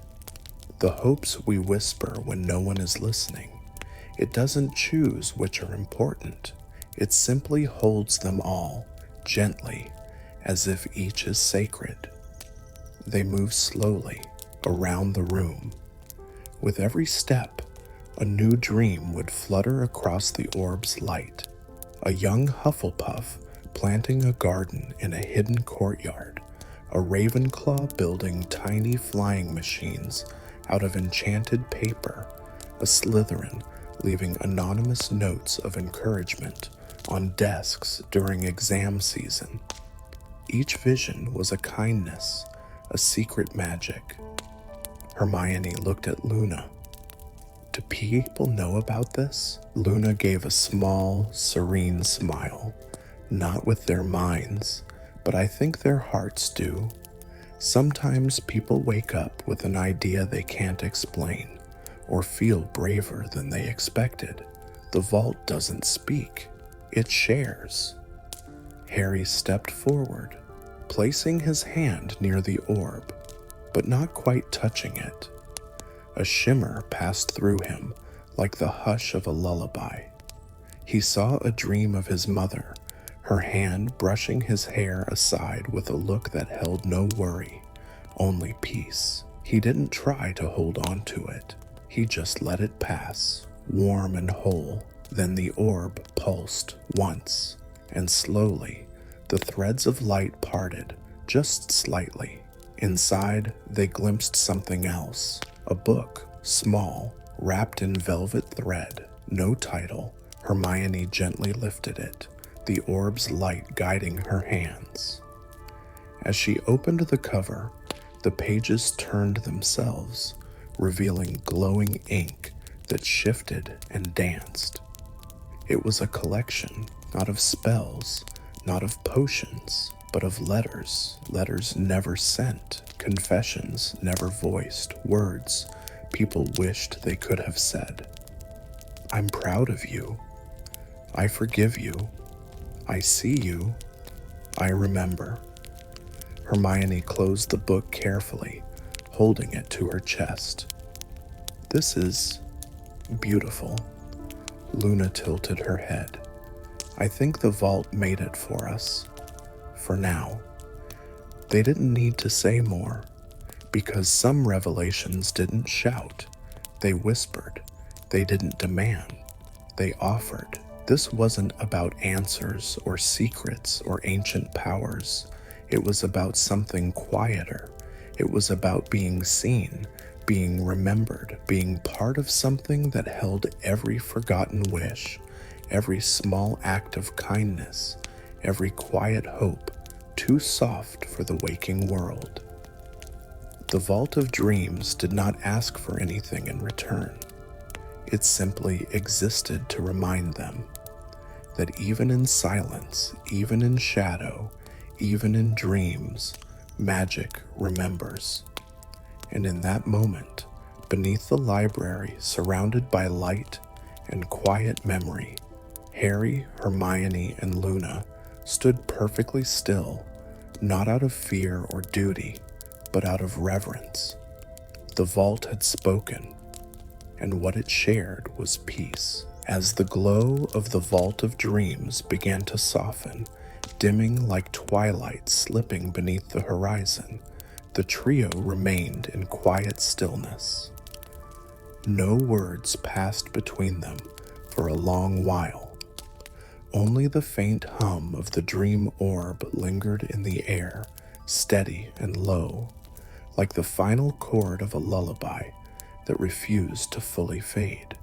the hopes we whisper when no one is listening. It doesn't choose which are important. It simply holds them all, gently, as if each is sacred. They move slowly around the room. With every step, a new dream would flutter across the orb's light. A young Hufflepuff planting a garden in a hidden courtyard, a Ravenclaw building tiny flying machines out of enchanted paper, a Slytherin leaving anonymous notes of encouragement on desks during exam season. Each vision was a kindness, a secret magic. Hermione looked at Luna. "Do people know about this?" Luna gave a small, serene smile. "Not with their minds, but I think their hearts do. Sometimes people wake up with an idea they can't explain, or feel braver than they expected. The vault doesn't speak, it shares." Harry stepped forward, placing his hand near the orb, but not quite touching it. A shimmer passed through him, like the hush of a lullaby. He saw a dream of his mother, her hand brushing his hair aside with a look that held no worry, only peace. He didn't try to hold on to it. He just let it pass, warm and whole. Then the orb pulsed once, and slowly, the threads of light parted, just slightly. Inside, they glimpsed something else. A book, small, wrapped in velvet thread. No title. Hermione gently lifted it, the orb's light guiding her hands. As she opened the cover, The pages turned themselves, revealing glowing ink that shifted and danced. It was a collection, not of spells, not of potions, but of letters. Letters never sent, confessions never voiced, words people wished they could have said. I'm proud of you. I forgive you. I see you. I remember. Hermione closed the book carefully, holding it to her chest. This is beautiful. Luna tilted her head. I think the vault made it for us. For now. They didn't need to say more, because some revelations didn't shout. They whispered. They didn't demand. They offered. This wasn't about answers or secrets or ancient powers. It was about something quieter. It was about being seen, being remembered, being part of something that held every forgotten wish, every small act of kindness, every quiet hope, too soft for the waking world. The Vault of Dreams did not ask for anything in return. It simply existed to remind them that even in silence, even in shadow, even in dreams, magic remembers. And in that moment, beneath the library, surrounded by light and quiet memory, Harry, Hermione, and Luna stood perfectly still, not out of fear or duty, but out of reverence. The vault had spoken, and what it shared was peace. As the glow of the Vault of Dreams began to soften, dimming like twilight slipping beneath the horizon, the trio remained in quiet stillness. No words passed between them for a long while. Only the faint hum of the dream orb lingered in the air, steady and low, like the final chord of a lullaby that refused to fully fade.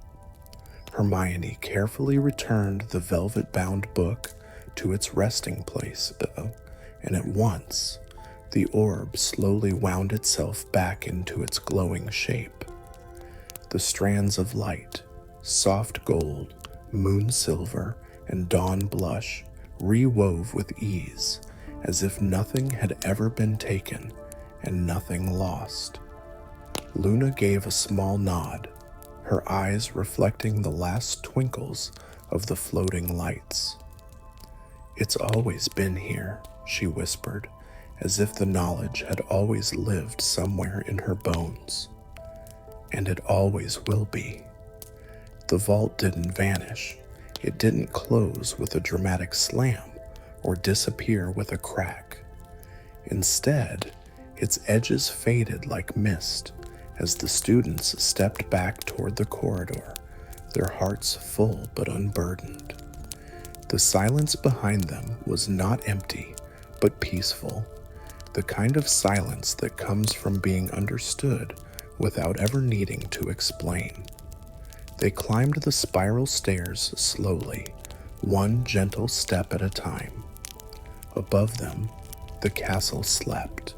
Hermione carefully returned the velvet-bound book to its resting place, though, and at once the orb slowly wound itself back into its glowing shape. The strands of light, soft gold, moon silver, and dawn blush rewove with ease, as if nothing had ever been taken and nothing lost. Luna gave a small nod, her eyes reflecting the last twinkles of the floating lights. It's always been here, she whispered, as if the knowledge had always lived somewhere in her bones. And it always will be. The vault didn't vanish. It didn't close with a dramatic slam or disappear with a crack. Instead, its edges faded like mist as the students stepped back toward the corridor, their hearts full but unburdened. The silence behind them was not empty, but peaceful, the kind of silence that comes from being understood without ever needing to explain. They climbed the spiral stairs slowly, one gentle step at a time. Above them, the castle slept.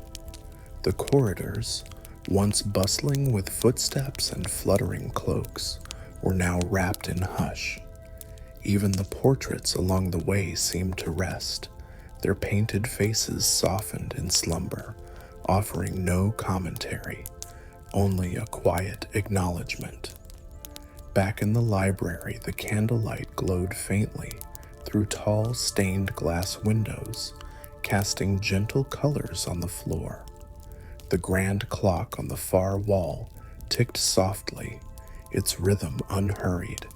The corridors, once bustling with footsteps and fluttering cloaks, were now wrapped in hush. Even the portraits along the way seemed to rest, their painted faces softened in slumber, offering no commentary, only a quiet acknowledgement. Back in the library, the candlelight glowed faintly through tall stained glass windows, casting gentle colors on the floor. The grand clock on the far wall ticked softly, its rhythm unhurried,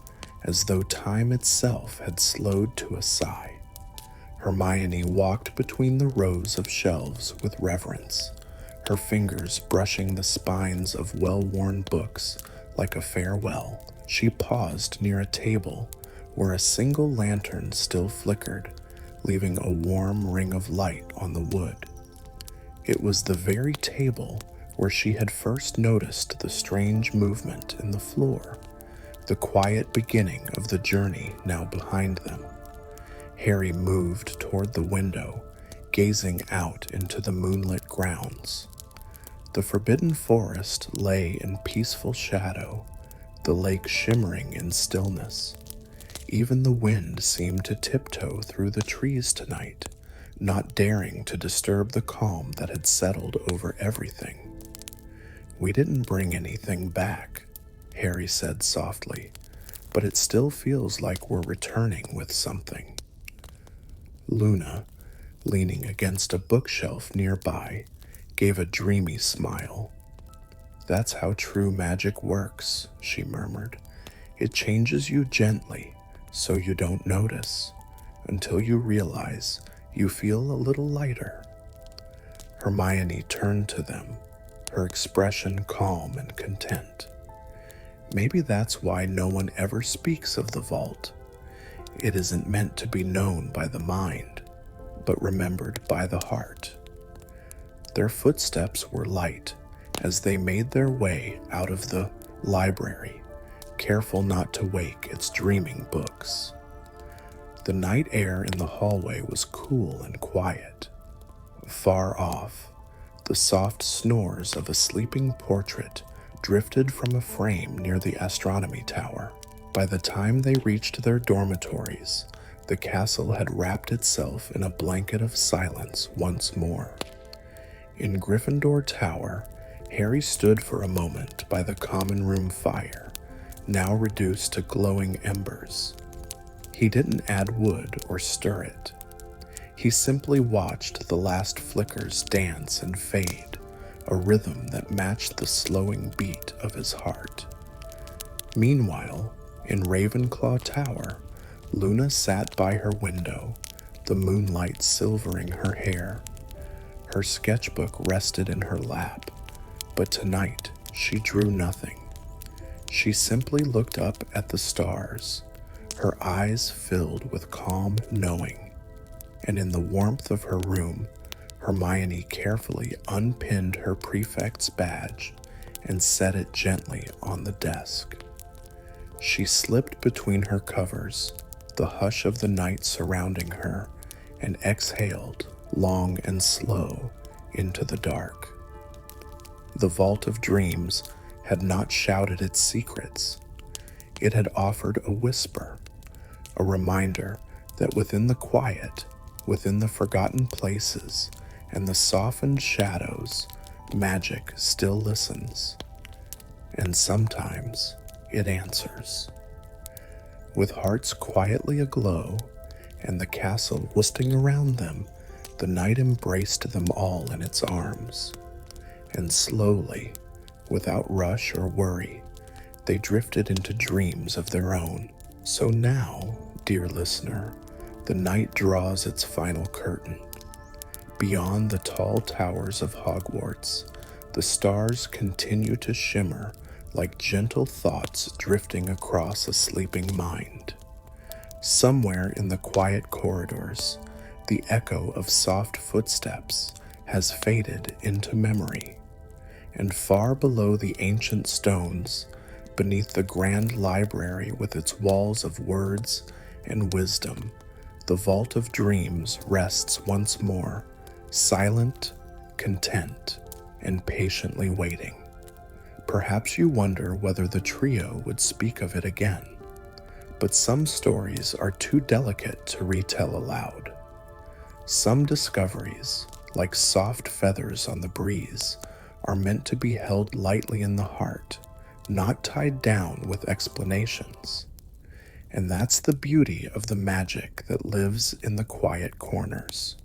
as though time itself had slowed to a sigh. Hermione walked between the rows of shelves with reverence, her fingers brushing the spines of well-worn books like a farewell. She paused near a table where a single lantern still flickered, leaving a warm ring of light on the wood. It was the very table where she had first noticed the strange movement in the floor, the quiet beginning of the journey now behind them. Harry moved toward the window, gazing out into the moonlit grounds. The forbidden forest lay in peaceful shadow, the lake shimmering in stillness. Even the wind seemed to tiptoe through the trees tonight, not daring to disturb the calm that had settled over everything. "We didn't bring anything back," Harry said softly, "but it still feels like we're returning with something." Luna, leaning against a bookshelf nearby, gave a dreamy smile. "That's how true magic works," she murmured. "It changes you gently, so you don't notice, until you realize you feel a little lighter." Hermione turned to them, her expression calm and content. "Maybe that's why no one ever speaks of the vault. It isn't meant to be known by the mind, but remembered by the heart." Their footsteps were light as they made their way out of the library, careful not to wake its dreaming books. The night air in the hallway was cool and quiet. Far off, the soft snores of a sleeping portrait drifted from a frame near the astronomy tower. By the time they reached their dormitories, the castle had wrapped itself in a blanket of silence once more. In Gryffindor Tower, Harry stood for a moment by the common room fire, now reduced to glowing embers. He didn't add wood or stir it. He simply watched the last flickers dance and fade, a rhythm that matched the slowing beat of his heart. Meanwhile, in Ravenclaw Tower, Luna sat by her window, the moonlight silvering her hair. Her sketchbook rested in her lap, but tonight she drew nothing. She simply looked up at the stars, her eyes filled with calm knowing. And in the warmth of her room, Hermione carefully unpinned her prefect's badge and set it gently on the desk. She slipped between her covers, the hush of the night surrounding her, and exhaled, long and slow, into the dark. The Vault of Dreams had not shouted its secrets. It had offered a whisper, a reminder that within the quiet, within the forgotten places and the softened shadows, magic still listens. And sometimes it answers. With hearts quietly aglow and the castle whistling around them, the night embraced them all in its arms. And slowly, without rush or worry, they drifted into dreams of their own. So now, dear listener, the night draws its final curtain. Beyond the tall towers of Hogwarts, the stars continue to shimmer like gentle thoughts drifting across a sleeping mind. Somewhere in the quiet corridors, the echo of soft footsteps has faded into memory. And far below the ancient stones, beneath the grand library with its walls of words and wisdom, the Vault of Dreams rests once more, silent, content, and patiently waiting. Perhaps you wonder whether the trio would speak of it again, but some stories are too delicate to retell aloud. Some discoveries, like soft feathers on the breeze, are meant to be held lightly in the heart, not tied down with explanations. And that's the beauty of the magic that lives in the quiet corners.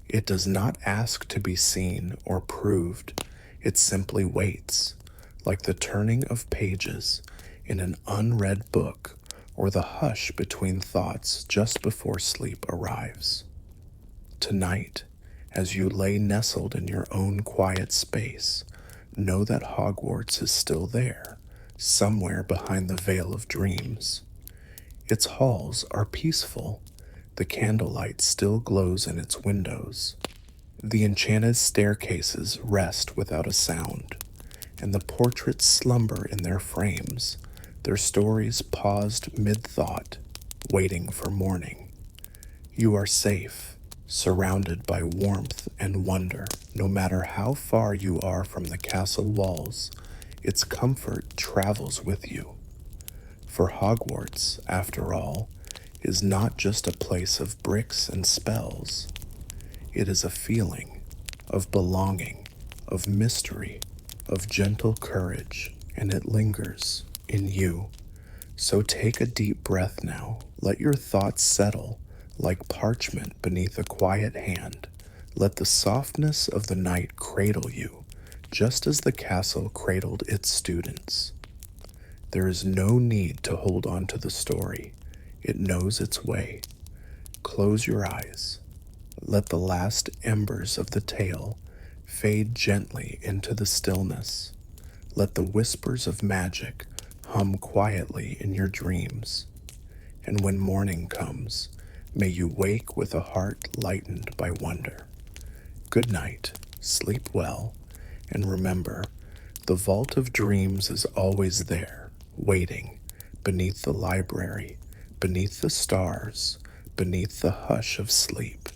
It does not ask to be seen or proved. It simply waits, like the turning of pages in an unread book or the hush between thoughts just before sleep arrives. Tonight, as you lay nestled in your own quiet space, know that Hogwarts is still there, somewhere behind the veil of dreams. Its halls are peaceful. The candlelight still glows in its windows. The enchanted staircases rest without a sound, and the portraits slumber in their frames, their stories paused mid-thought, waiting for morning. You are safe, surrounded by warmth and wonder. No matter how far you are from the castle walls, its comfort travels with you. For Hogwarts, after all, is not just a place of bricks and spells. It is a feeling of belonging, of mystery, of gentle courage, and it lingers in you. So take a deep breath now. Let your thoughts settle like parchment beneath a quiet hand. Let the softness of the night cradle you, just as the castle cradled its students. There is no need to hold on to the story. It knows its way. Close your eyes. Let the last embers of the tale fade gently into the stillness. Let the whispers of magic hum quietly in your dreams. And when morning comes, may you wake with a heart lightened by wonder. Good night, sleep well, and remember, the vault of dreams is always there, waiting, beneath the library, beneath the stars, beneath the hush of sleep.